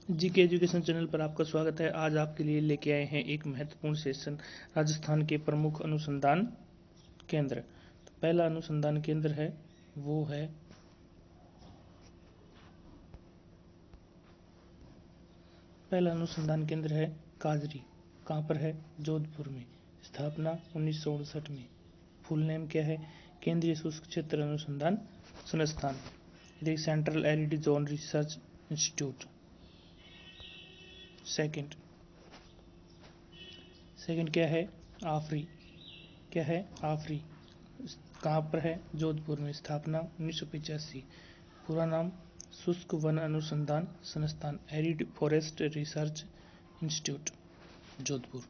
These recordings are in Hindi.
जीके एजुकेशन चैनल पर आपका स्वागत है। आज आपके लिए लेके आए हैं एक महत्वपूर्ण सेशन, राजस्थान के प्रमुख अनुसंधान केंद्र। तो पहला अनुसंधान केंद्र है वो है काजरी। कहाँ पर है? जोधपुर में। स्थापना 1959 में। फुल नेम क्या है? केंद्रीय शुष्क क्षेत्र अनुसंधान संस्थान। Central arid zone research institute. Second क्या है? आफरी। कहाँ पर है? जोधपुर में। स्थापना 1985। पूरा नाम शुष्क वन अनुसंधान संस्थान, arid forest research institute, Jodhpur.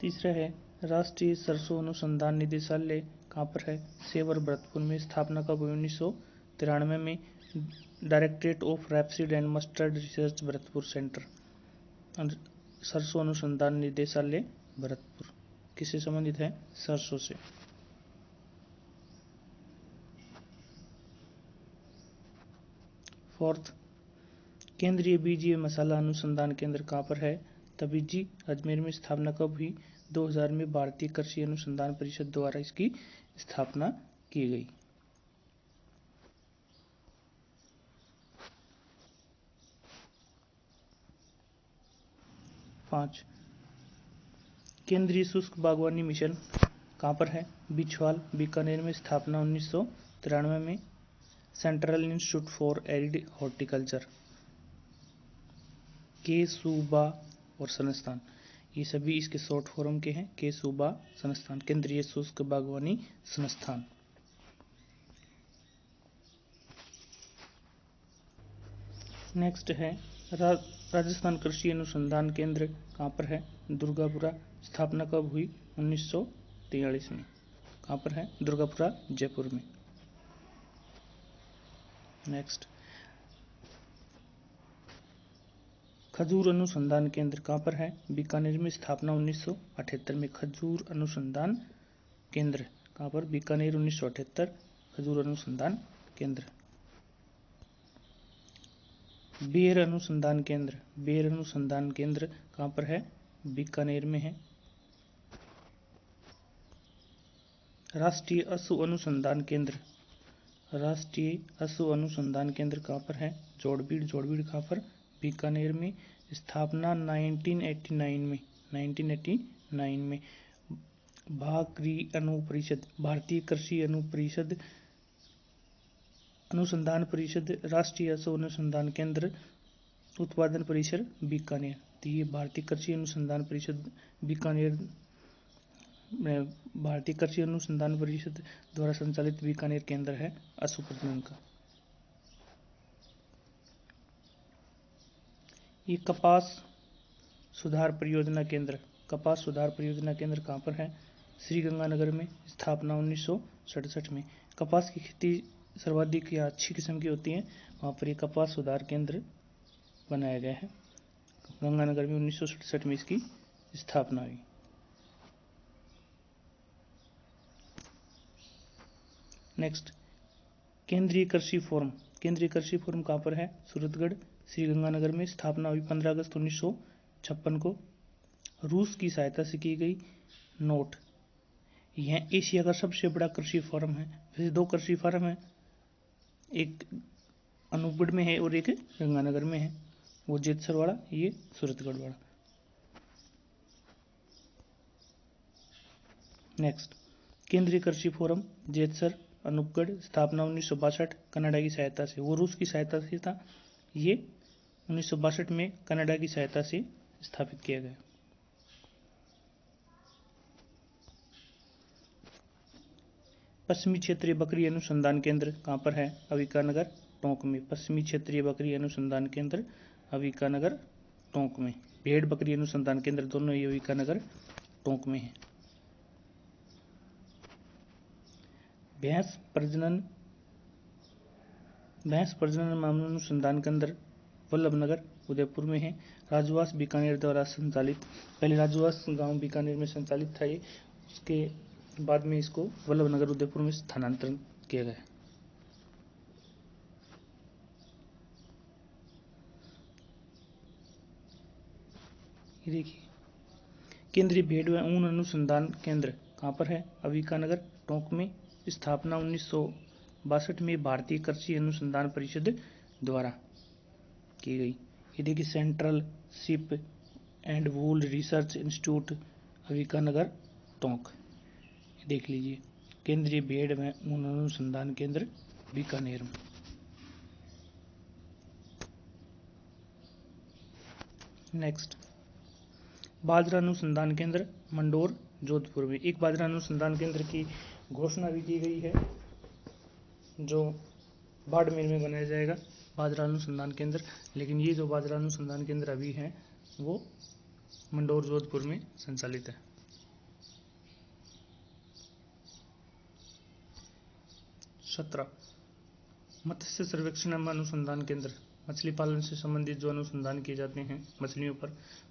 तीसरा है राष्ट्रीय सरसों अनुसंधान निदेशालय। कहाँ पर है? सेवर, भरतपुर में। स्थापना कब हुई? 1993 में। Directorate of rapeseed and mustard research, Bharatpur centre. सरसों अनुसंधान निदेशालय, भरतपुर। किससे संबंधित है? सरसों से। फोर्थ, केंद्रीय बीजीय मसाला अनुसंधान केंद्र कहाँ पर है? तबीजी, अजमेर में। स्थापना कब हुई? 2000 में। भारतीय कृषि अनुसंधान परिषद द्वारा इसकी स्थापना की गई। पाँच, केंद्रीय शुष्क बागवानी मिशन कहाँ पर है? बिछवाल, बीकानेर में। स्थापना 1993 में। Central institute for arid horticulture, के सूबा और संस्थान, ये सभी इसके शॉर्ट फॉर्म के हैं। के सूबा संस्थान, केंद्रीय शुष्क बागवानी संस्थान। नेक्स्ट है राजस्थान कृषि अनुसंधान केंद्र कहाँ पर है? दुर्गापुरा। स्थापना कब हुई? 1943 में। कहाँ पर है? दुर्गापुरा, जयपुर में। नेक्स्ट, खजूर अनुसंधान केंद्र कहाँ पर है? बीकानेर में। स्थापना 1978 में। खजूर अनुसंधान केंद्र कहाँ पर? बीकानेर, 1978। खजूर अनुसंधान केंद्र। बेर अनुसंधान केंद्र कहाँ पर है? बीकानेर में है। राष्ट्रीय अश्व अनुसंधान केंद्र कहाँ पर है? जोड़बीड़ कहाँ पर? बीकानेर में। स्थापना 1989 में। भारतीय कृषि अनुसंधान परिषद, राष्ट्रीय अश्व अनुसंधान केंद्र, उत्पादन परिसर बीकानेर। तो ये भारतीय कृषि अनुसंधान परिषद बीकानेर में, भारतीय कृषि अनुसंधान परिषद द्वारा संचालित बीकानेर केंद्र है अश्व प्रजनन का। ये कपास सुधार परियोजना केंद्र कहाँ पर है? श्रीगंगानगर में। स्थापना 1967 में। कपास की खेती सर्वाधिक या अच्छी किस्म की होती है, वहाँ पर ये कपास सुधार केंद्र बनाया गया है। गंगानगर में 1967 में इसकी स्थापना हुई। नेक्स्ट, केंद्रीय कृषि फोरम कहाँ पर है? सूरतगढ़, श्रीगंगानगर में। स्थापना हुई 15 अगस्त 1956 को। रूस की सहायता से की गई। नोट, यह एशिया का सबसे बड़ा कृषि फोरम है। वैसे 2 कृषि फोरम है, एक अनूपगढ़ में है और एक गंगानगर में है। वो जेतसर वाला, ये सूरतगढ़ वाला। नेक्स्ट, केंद्रीय कृषि फोरम जेतसर, अनूपगढ़। स्थापना 1962, कनाडा की सहायता से। वो रूस की सहायता से था, ये 1962 में कनाडा की सहायता से स्थापित किया गया। पश्चिमी क्षेत्रीय बकरी अनुसंधान केंद्र कहाँ पर है? अविकानगर, टोंक में। पश्चिमी क्षेत्रीय बकरी अनुसंधान केंद्र, अविकानगर, टोंक में। भेड़ बकरी अनुसंधान केंद्र दोनों ही अविकानगर, टोंक में है। भैंस प्रजनन मामला अनुसंधान केंद्र, वल्लभनगर, उदयपुर में है। राजवास बीकानेर द्वारा संचालित, पहले राजवास गांव बीकानेर में संचालित था ये, उसके बाद में इसको वल्लभनगर उदयपुर में स्थानांतरण किया गया। ये देखिए केंद्रीय भेड़ व ऊन अनुसंधान केंद्र कहाँ पर है? बीकानेर टोंक में। स्थापना 1962 में भारतीय कृषि अनुसंधान परिषद द्वारा की गई। ये देखिए central ship and wool research institute Bikaner Tonk, देख लीजिए केंद्रीय भेड़ व ऊन अनुसंधान केंद्र बीकानेर में। नेक्स्ट बाजरा अनुसंधान केंद्र मंडोर जोधपुर में। एक बाजरा अनुसंधान केंद्र की घोषणा भी की गई है जो बाड़मेर में बनाया जाएगा, बाजरा अनुसंधान केंद्र। लेकिन ये जो बाजरा अनुसंधान केंद्र अभी है वो मंडोर जोधपुर में संचालित है। 17 मत्स्य सर्वेक्षण एवं अनुसंधान केंद्र, मछली पालन से संबंधित जो अनुसंधान किए जाते हैं मछलियों पर,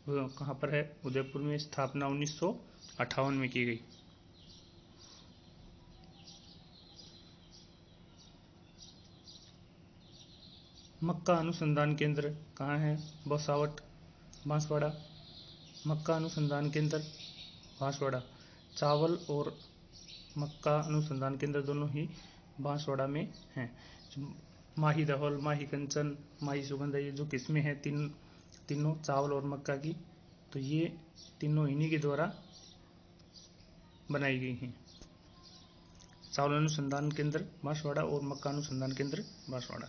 वो कहाँ पर है? उदयपुर में। स्थापना 1958 में की गई। मक्का अनुसंधान केंद्र कहाँ है? बसावट बांसवाड़ा। मक्का अनुसंधान केंद्र बांसवाड़ा। चावल और मक्का अनुसंधान केंद्र दोनों ही बांसवाड़ा में हैं। माही दहल, माही कंचन, माही सुगंधा, ये जो किस्में हैं तीनों चावल और मक्का की, तो ये तीनों इन्हीं के द्वारा बनाई गई हैं। चावल अनुसंधान केंद्र बांसवाड़ा और मक्का अनुसंधान केंद्र बांसवाड़ा।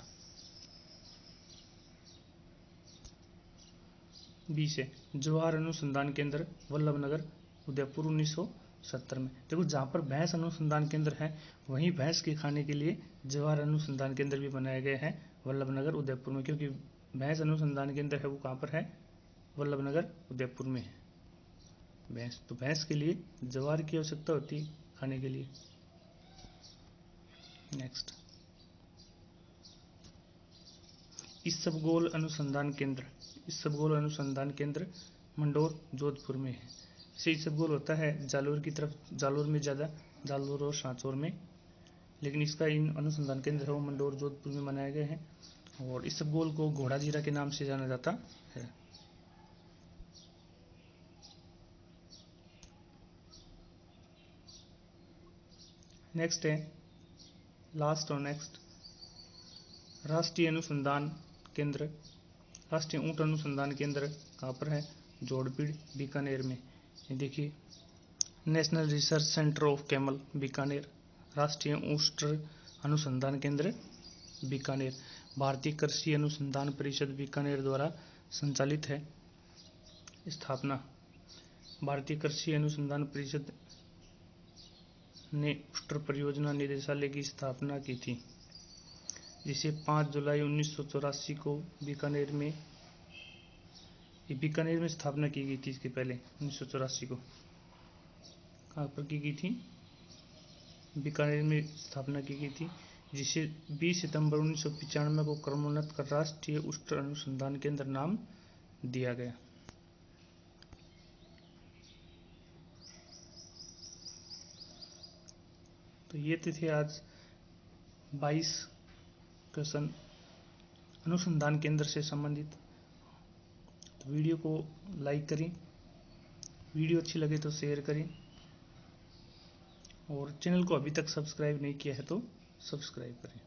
20 है ज्वार अनुसंधान केंद्र वल्लभनगर उदयपुर 1970 में। देखो जहाँ पर भैंस अनुसंधान केंद्र है वहीं भैंस के खाने के लिए ज्वार अनुसंधान केंद्र भी बनाए गए हैं वल्लभनगर उदयपुर में, क्योंकि भैंस अनुसंधान केंद्र है वो कहाँ पर है? वल्लभनगर उदयपुर में है। भैंस, तो भैंस के लिए ज्वार की आवश्यकता होती है खाने के लिए। नेक्स्ट इसबगोल अनुसंधान केंद्र, इसबगोल अनुसंधान केंद्र मंडोर जोधपुर में है। इसे इसबगोल होता है जालोर की तरफ, जालोर में ज़्यादा, जालोर और सांचौर में, लेकिन इसका इन अनुसंधान केंद्र है वो मंडोर जोधपुर में बनाए गए हैं। और इसबगोल को घोड़ा जीरा के नाम से जाना जाता है। नेक्स्ट है लास्ट और नेक्स्ट राष्ट्रीय अनुसंधान केंद्र, राष्ट्रीय ऊंट अनुसंधान केंद्र कहाँ पर है? जोड़पीड़ बीकानेर में। ये देखिए national research centre of camel Bikaner, राष्ट्रीय ऊंट अनुसंधान केंद्र बीकानेर, भारतीय कृषि अनुसंधान परिषद बीकानेर द्वारा संचालित है। स्थापना भारतीय कृषि अनुसंधान परिषद ने ऊष्ट परियोजना निदेशालय की स्थापना की थी, जिसे 5 जुलाई 1984 को बीकानेर में स्थापना की गई थी। इसके पहले 1984 को कहाँ पर की गई थी? बीकानेर में स्थापना की गई थी, जिसे 20 सितंबर 1995 को क्रमोन्नत कर राष्ट्रीय ऊष्ट अनुसंधान केंद्र नाम दिया गया। तो ये थे आज 22 क्वेश्चन अनुसंधान केंद्र से संबंधित। तो वीडियो को लाइक करें, वीडियो अच्छी लगे तो शेयर करें, और चैनल को अभी तक सब्सक्राइब नहीं किया है तो सब्सक्राइब करें।